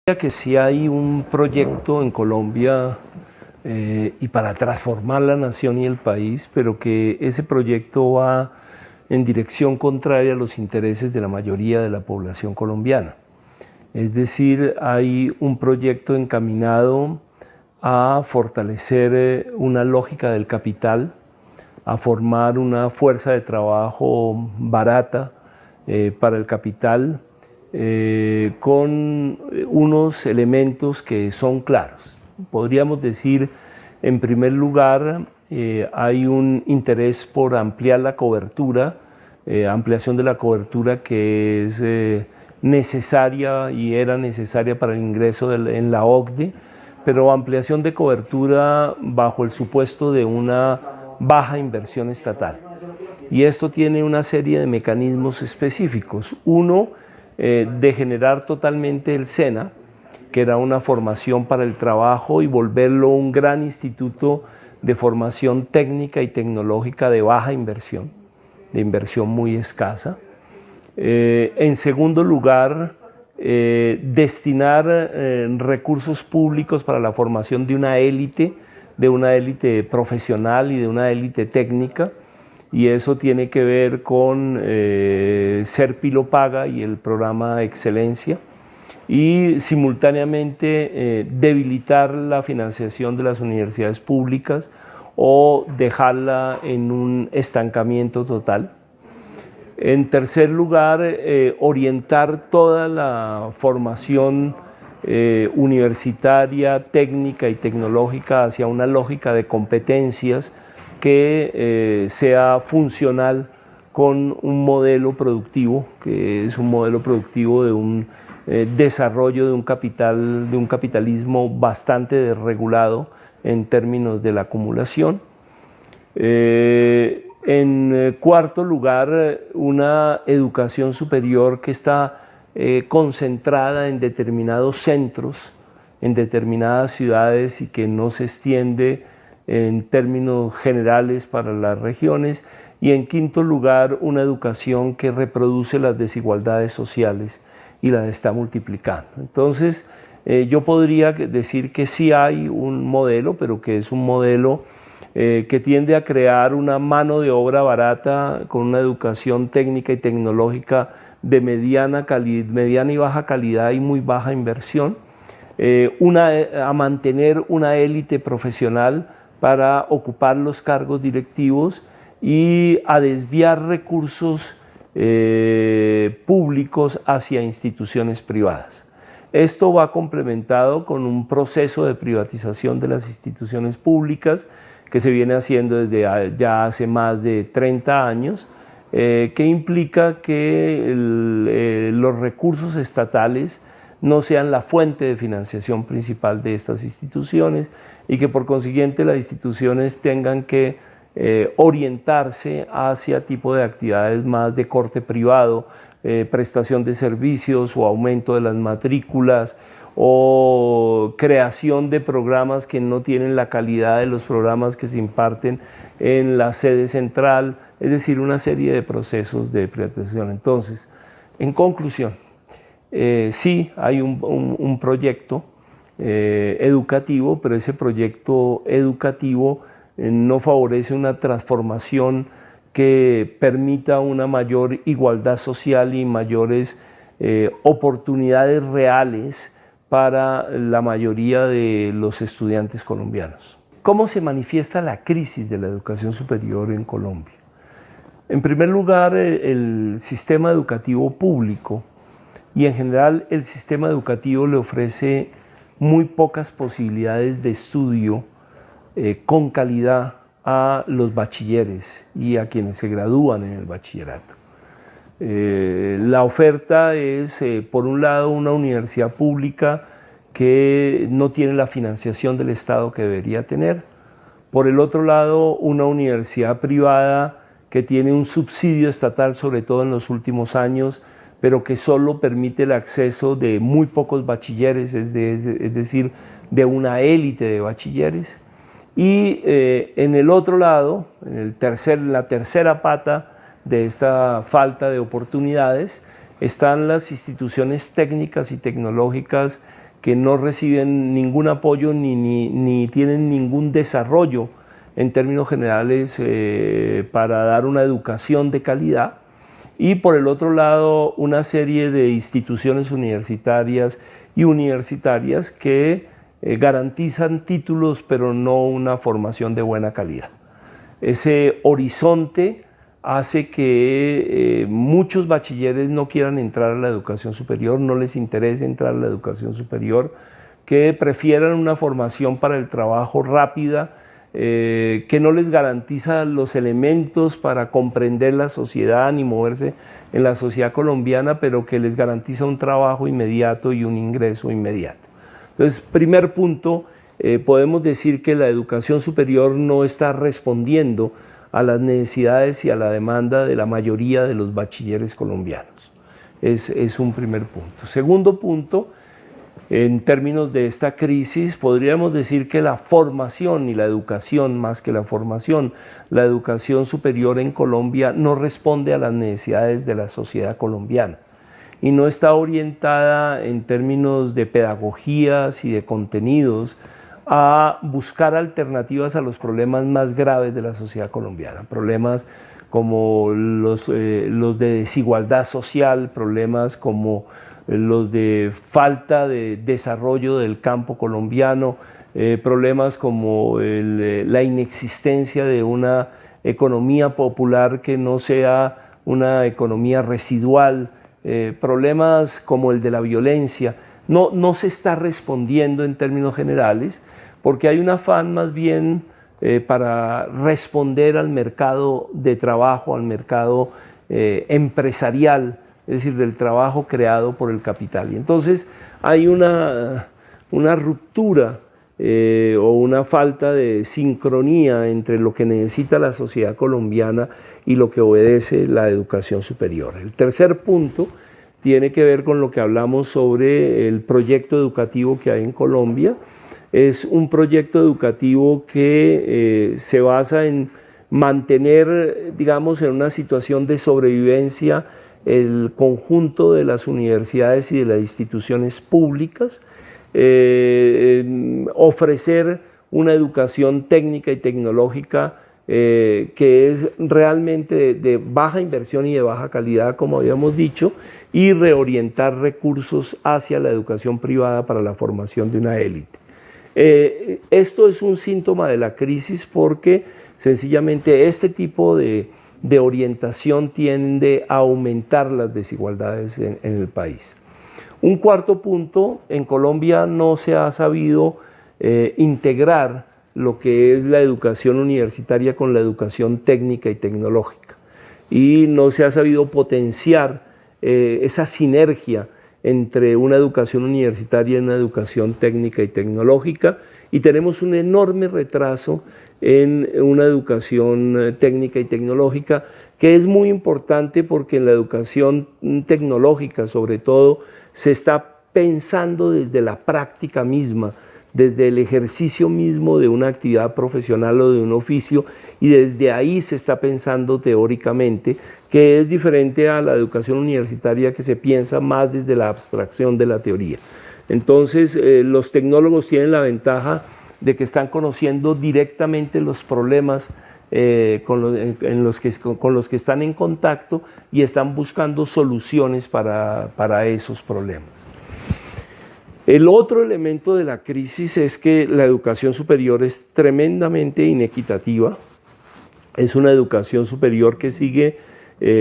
Que sí hay un proyecto en Colombia y para transformar la nación y el país, pero que ese proyecto va en dirección contraria a los intereses de la mayoría de la población colombiana. Es decir, hay un proyecto encaminado a fortalecer una lógica del capital, a formar una fuerza de trabajo barata para el capital, con unos elementos que son claros. Podríamos decir, en primer lugar, hay un interés por ampliar la cobertura, ampliación de la cobertura que es necesaria y era necesaria para el ingreso en la OCDE, pero ampliación de cobertura bajo el supuesto de una baja inversión estatal. Y esto tiene una serie de mecanismos específicos. Uno, de generar totalmente el SENA, que era una formación para el trabajo, y volverlo un gran instituto de formación técnica y tecnológica de baja inversión, de inversión muy escasa. En segundo lugar, destinar recursos públicos para la formación de una élite profesional y de una élite técnica, y eso tiene que ver con Ser Pilo Paga y el programa Excelencia, y simultáneamente debilitar la financiación de las universidades públicas o dejarla en un estancamiento total. En tercer lugar, orientar toda la formación universitaria, técnica y tecnológica hacia una lógica de competencias que sea funcional con un modelo productivo, que es un modelo productivo de un desarrollo de un capitalismo bastante desregulado en términos de la acumulación. En cuarto lugar, una educación superior que está concentrada en determinados centros, en determinadas ciudades, y que no se extiende en términos generales para las regiones. Y en quinto lugar, una educación que reproduce las desigualdades sociales y las está multiplicando. Entonces, yo podría decir que sí hay un modelo, pero que es un modelo que tiende a crear una mano de obra barata con una educación técnica y tecnológica de mediana y baja calidad y muy baja inversión, a mantener una élite profesional para ocupar los cargos directivos y a desviar recursos públicos hacia instituciones privadas. Esto va complementado con un proceso de privatización de las instituciones públicas que se viene haciendo desde ya hace más de 30 años, que implica que los recursos estatales no sean la fuente de financiación principal de estas instituciones, y que por consiguiente las instituciones tengan que orientarse hacia tipo de actividades más de corte privado, prestación de servicios o aumento de las matrículas, o creación de programas que no tienen la calidad de los programas que se imparten en la sede central, es decir, una serie de procesos de privatización. Entonces, en conclusión, sí hay un proyecto educativo, pero ese proyecto educativo no favorece una transformación que permita una mayor igualdad social y mayores oportunidades reales para la mayoría de los estudiantes colombianos. ¿Cómo se manifiesta la crisis de la educación superior en Colombia? En primer lugar, el sistema educativo público y en general el sistema educativo le ofrece muy pocas posibilidades de estudio con calidad a los bachilleres y a quienes se gradúan en el bachillerato. La oferta es, por un lado, una universidad pública que no tiene la financiación del Estado que debería tener. Por el otro lado, una universidad privada que tiene un subsidio estatal, sobre todo en los últimos años, pero que solo permite el acceso de muy pocos bachilleres, es decir, de una élite de bachilleres. Y en el otro lado, en la tercera pata de esta falta de oportunidades, están las instituciones técnicas y tecnológicas que no reciben ningún apoyo ni tienen ningún desarrollo en términos generales para dar una educación de calidad, y por el otro lado una serie de instituciones universitarias y universitarias que garantizan títulos pero no una formación de buena calidad. Ese horizonte hace que muchos bachilleres no quieran entrar a la educación superior, no les interese entrar a la educación superior, que prefieran una formación para el trabajo rápida, que no les garantiza los elementos para comprender la sociedad ni moverse en la sociedad colombiana, pero que les garantiza un trabajo inmediato y un ingreso inmediato. Entonces, primer punto, podemos decir que la educación superior no está respondiendo a las necesidades y a la demanda de la mayoría de los bachilleres colombianos. Es un primer punto. Segundo punto, en términos de esta crisis, podríamos decir que la formación y la educación, más que la formación, la educación superior en Colombia no responde a las necesidades de la sociedad colombiana y no está orientada en términos de pedagogías y de contenidos a buscar alternativas a los problemas más graves de la sociedad colombiana, problemas como los de desigualdad social, problemas como los de falta de desarrollo del campo colombiano, problemas como la inexistencia de una economía popular que no sea una economía residual, problemas como el de la violencia. No se está respondiendo en términos generales porque hay un afán más bien para responder al mercado de trabajo, al mercado empresarial, es decir, del trabajo creado por el capital. Y entonces hay una ruptura o una falta de sincronía entre lo que necesita la sociedad colombiana y lo que obedece la educación superior. El tercer punto tiene que ver con lo que hablamos sobre el proyecto educativo que hay en Colombia. Es un proyecto educativo que se basa en mantener, digamos, en una situación de sobrevivencia el conjunto de las universidades y de las instituciones públicas, ofrecer una educación técnica y tecnológica que es realmente de baja inversión y de baja calidad, como habíamos dicho, y reorientar recursos hacia la educación privada para la formación de una élite. Esto es un síntoma de la crisis porque sencillamente este tipo de orientación tiende a aumentar las desigualdades en el país. Un cuarto punto, en Colombia no se ha sabido integrar lo que es la educación universitaria con la educación técnica y tecnológica, y no se ha sabido potenciar esa sinergia entre una educación universitaria y una educación técnica y tecnológica, y tenemos un enorme retraso en una educación técnica y tecnológica, que es muy importante porque en la educación tecnológica, sobre todo, se está pensando desde la práctica misma, desde el ejercicio mismo de una actividad profesional o de un oficio, y desde ahí se está pensando teóricamente, que es diferente a la educación universitaria, que se piensa más desde la abstracción de la teoría. Entonces, los tecnólogos tienen la ventaja de que están conociendo directamente los problemas con los que están en contacto y están buscando soluciones para esos problemas. El otro elemento de la crisis es que la educación superior es tremendamente inequitativa. Es una educación superior que sigue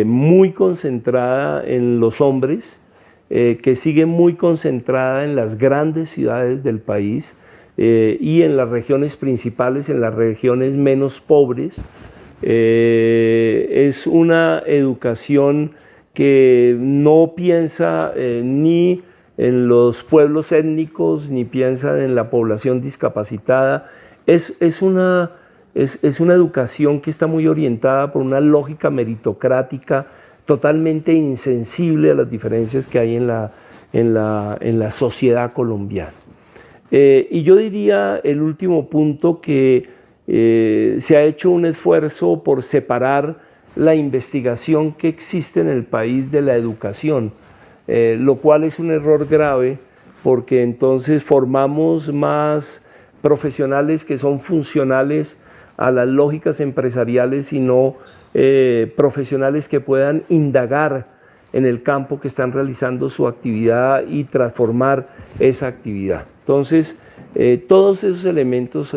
muy concentrada en los hombres, que sigue muy concentrada en las grandes ciudades del país y en las regiones principales, en las regiones menos pobres. Es una educación que no piensa ni en los pueblos étnicos, ni piensa en la población discapacitada. Es una educación que está muy orientada por una lógica meritocrática totalmente insensible a las diferencias que hay en la sociedad colombiana. Y yo diría el último punto, que se ha hecho un esfuerzo por separar la investigación que existe en el país de la educación, lo cual es un error grave porque entonces formamos más profesionales que son funcionales a las lógicas empresariales y no profesionales que puedan indagar en el campo que están realizando su actividad y transformar esa actividad. Entonces, todos esos elementos,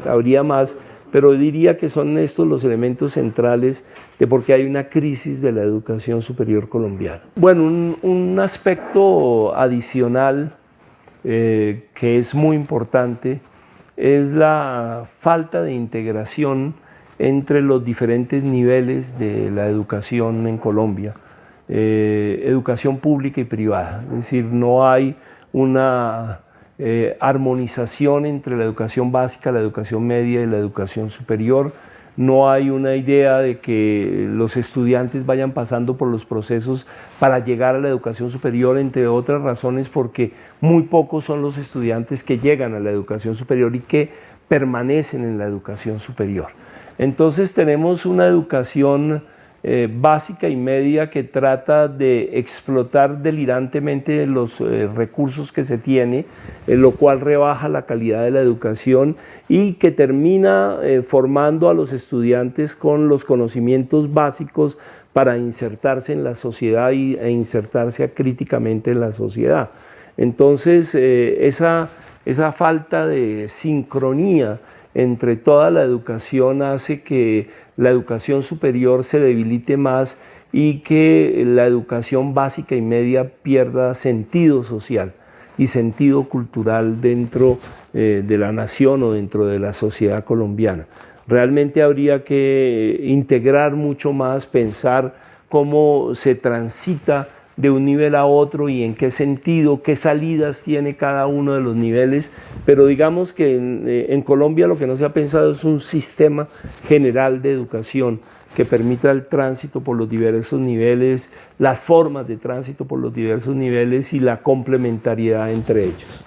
habría más, pero diría que son estos los elementos centrales de por qué hay una crisis de la educación superior colombiana. Bueno, un aspecto adicional que es muy importante es la falta de integración entre los diferentes niveles de la educación en Colombia, educación pública y privada. Es decir, no hay una armonización entre la educación básica, la educación media y la educación superior. No hay una idea de que los estudiantes vayan pasando por los procesos para llegar a la educación superior, entre otras razones porque muy pocos son los estudiantes que llegan a la educación superior y que permanecen en la educación superior. Entonces tenemos una educación básica y media que trata de explotar delirantemente los recursos que se tiene, lo cual rebaja la calidad de la educación y que termina formando a los estudiantes con los conocimientos básicos para insertarse en la sociedad e insertarse críticamente en la sociedad. Entonces esa falta de sincronía entre toda la educación hace que la educación superior se debilite más y que la educación básica y media pierda sentido social y sentido cultural dentro de la nación o dentro de la sociedad colombiana. Realmente habría que integrar mucho más, pensar cómo se transita de un nivel a otro y en qué sentido, qué salidas tiene cada uno de los niveles, pero digamos que en Colombia lo que no se ha pensado es un sistema general de educación que permita el tránsito por los diversos niveles, las formas de tránsito por los diversos niveles y la complementariedad entre ellos.